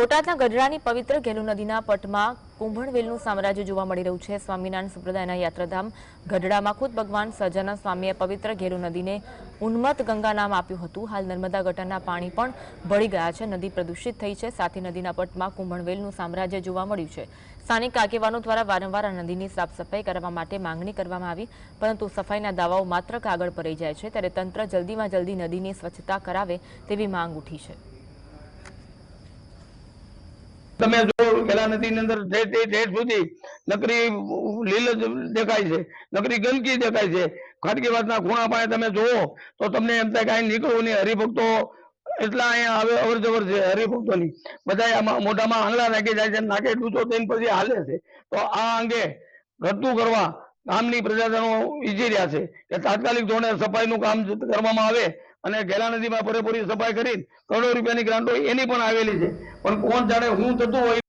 બોટાદના ગઢડાની પવિત્ર ઘેલુ નદીના પટમાં કુંભણવેલનું સામ્રાજ્ય જોવા મળી રહ્યું છે। સ્વામિનારાયણ સંપ્રદાયના યાત્રાધામ ગઢડામાં ખુદ ભગવાન સહજાનંદ સ્વામીએ પવિત્ર ઘેલુ નદીને ઉન્મત્ત ગંગા નામ આપ્યું હતું। હાલ નર્મદા ગટરના પાણી પણ ભળી ગયા છે। નદી પ્રદૂષિત થઈ છે, સાથે નદીના પટમાં કુંભણવેલનું સામ્રાજ્ય જોવા મળ્યું છે। સ્થાનિક આગેવાનો દ્વારા વારંવાર આ નદીની સાફ સફાઈ કરવા માટે માંગણી કરવામાં આવી, પરંતુ સફાઈના દાવાઓ માત્ર કાગળ પર રહી જાય છે। ત્યારે તંત્ર જલ્દીમાં જલ્દી નદીની સ્વચ્છતા કરાવે તેવી માંગ ઉઠી છે। તમે જો ગેલા નદી ની અંદર ઠેઠ સુધી નકરી લીલ દેખાય છે, નકરી ગંદકી દેખાય છે। ખાટકીવાસના ખૂણા પાસે તમે જુઓ તો તમને એમ થાય કે અહીં નીકળવું નહીં। હરિભક્તો એટલા અહીંયા હવે અવર જવર છે હરિભક્તોની, બધા મોઢામાં આંગળા નાખી જાય છે, નાકે ડૂચો થઈને પછી હાલે છે। તો આ અંગે રદ્દુ કરવા ગામની પ્રજાજનો ઈચ્છી રહ્યા છે કે તાત્કાલિક ધોરણે સફાઈનું કામ કરવામાં આવે અને ગેલા નદીમાં પૂરેપૂરી સફાઈ કરી કરોડો રૂપિયાની ગ્રાન્ટો એની પણ આવેલી છે, પણ કોણ જાણે હું થતું હોય।